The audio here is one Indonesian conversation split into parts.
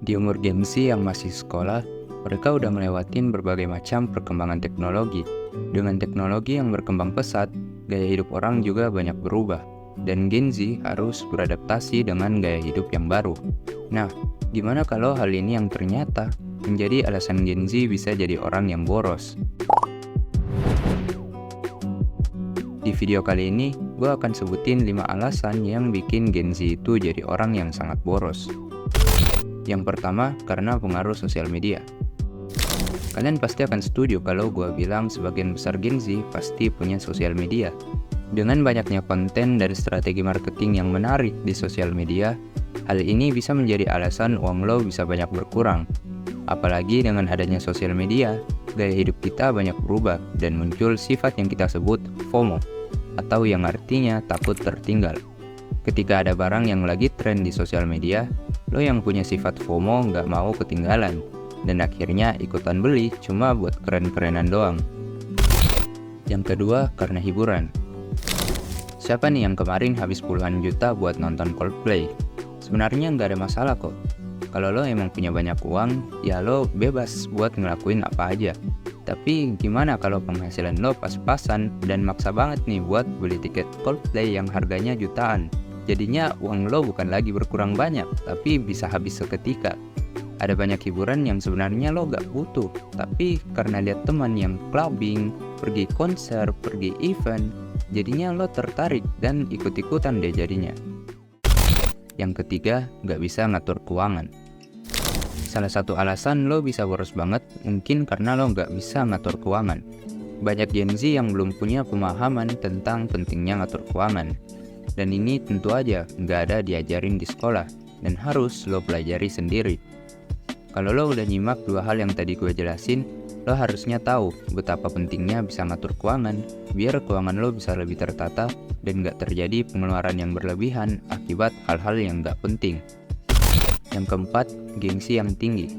Di umur Gen Z yang masih sekolah, mereka udah melewatin berbagai macam perkembangan teknologi. Dengan teknologi yang berkembang pesat, gaya hidup orang juga banyak berubah. Dan Gen Z harus beradaptasi dengan gaya hidup yang baru. Nah, gimana kalau hal ini yang ternyata menjadi alasan Gen Z bisa jadi orang yang boros? Di video kali ini, gue akan sebutin 5 alasan yang bikin Gen Z itu jadi orang yang sangat boros. Yang pertama, karena pengaruh sosial media. Kalian pasti akan setuju kalau gue bilang sebagian besar Gen Z pasti punya sosial media. Dengan banyaknya konten dan strategi marketing yang menarik di sosial media, hal ini bisa menjadi alasan uang lo bisa banyak berkurang. Apalagi dengan adanya sosial media, gaya hidup kita banyak berubah dan muncul sifat yang kita sebut FOMO, atau yang artinya takut tertinggal. Ketika ada barang yang lagi tren di sosial media, lo yang punya sifat FOMO nggak mau ketinggalan, dan akhirnya ikutan beli cuma buat keren-kerenan doang. Yang kedua, karena hiburan. Siapa nih yang kemarin habis puluhan juta buat nonton Coldplay? Sebenarnya nggak ada masalah kok. Kalau lo emang punya banyak uang, ya lo bebas buat ngelakuin apa aja. Tapi gimana kalau penghasilan lo pas-pasan dan maksa banget nih buat beli tiket Coldplay yang harganya jutaan? Jadinya uang lo bukan lagi berkurang banyak, tapi bisa habis seketika. Ada banyak hiburan yang sebenarnya lo gak butuh, tapi karena lihat teman yang clubbing, pergi konser, pergi event, jadinya lo tertarik dan ikut-ikutan deh jadinya. Yang ketiga, gak bisa ngatur keuangan. Salah satu alasan lo bisa boros banget mungkin karena lo gak bisa ngatur keuangan. Banyak Gen Z yang belum punya pemahaman tentang pentingnya ngatur keuangan. Dan ini tentu aja nggak ada diajarin di sekolah dan harus lo pelajari sendiri. Kalau lo udah nyimak 2 hal yang tadi gue jelasin, lo harusnya tahu betapa pentingnya bisa ngatur keuangan biar keuangan lo bisa lebih tertata dan nggak terjadi pengeluaran yang berlebihan akibat hal-hal yang nggak penting. Yang keempat, gengsi yang tinggi.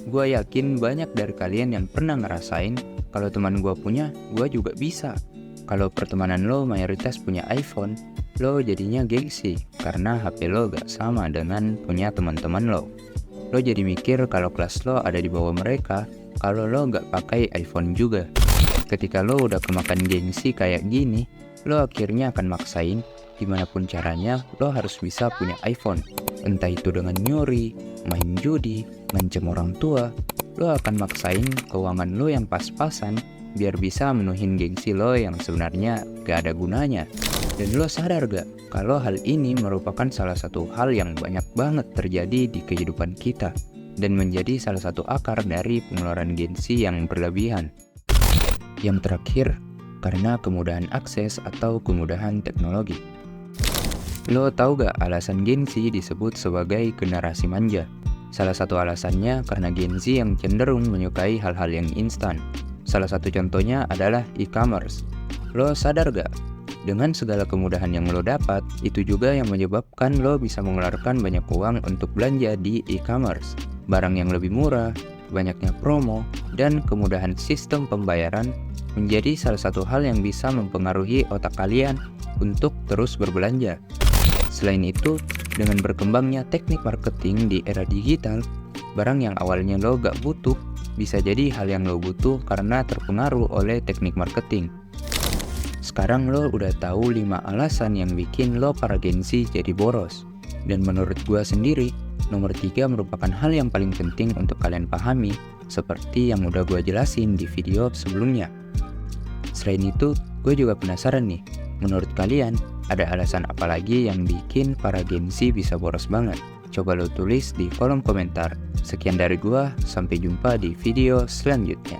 Gue yakin banyak dari kalian yang pernah ngerasain kalau teman gue punya, gue juga bisa. Kalau pertemanan lo mayoritas punya iPhone, lo jadinya gengsi karena HP lo gak sama dengan punya teman-teman lo. Lo jadi mikir kalau kelas lo ada di bawah mereka, kalau lo gak pakai iPhone juga. Ketika lo udah kemakan gengsi kayak gini, lo akhirnya akan maksain gimana pun caranya lo harus bisa punya iPhone. Entah itu dengan nyuri, main judi, ngancem orang tua, lo akan maksain keuangan lo yang pas-pasan biar bisa menuhin gengsi lo yang sebenarnya gak ada gunanya. Dan lo sadar gak kalau hal ini merupakan salah satu hal yang banyak banget terjadi di kehidupan kita dan menjadi salah satu akar dari pengeluaran gengsi yang berlebihan. Yang terakhir, karena kemudahan akses atau kemudahan teknologi. Lo tahu gak alasan Gen Z disebut sebagai generasi manja? Salah satu alasannya karena Gen Z yang cenderung menyukai hal-hal yang instan. Salah satu contohnya adalah e-commerce. Lo sadar gak? Dengan segala kemudahan yang lo dapat, itu juga yang menyebabkan lo bisa mengeluarkan banyak uang untuk belanja di e-commerce. Barang yang lebih murah, banyaknya promo, dan kemudahan sistem pembayaran menjadi salah satu hal yang bisa mempengaruhi otak kalian untuk terus berbelanja. Selain itu, dengan berkembangnya teknik marketing di era digital, barang yang awalnya lo gak butuh bisa jadi hal yang lo butuh karena terpengaruh oleh teknik marketing. Sekarang lo udah tahu 5 alasan yang bikin lo para Gen Z jadi boros. Dan menurut gue sendiri, nomor 3 merupakan hal yang paling penting untuk kalian pahami, seperti yang udah gue jelasin di video sebelumnya. Selain itu, gue juga penasaran nih, menurut kalian ada alasan apa lagi yang bikin para Gen Z bisa boros banget? Coba lo tulis di kolom komentar. Sekian dari gua, sampai jumpa di video selanjutnya.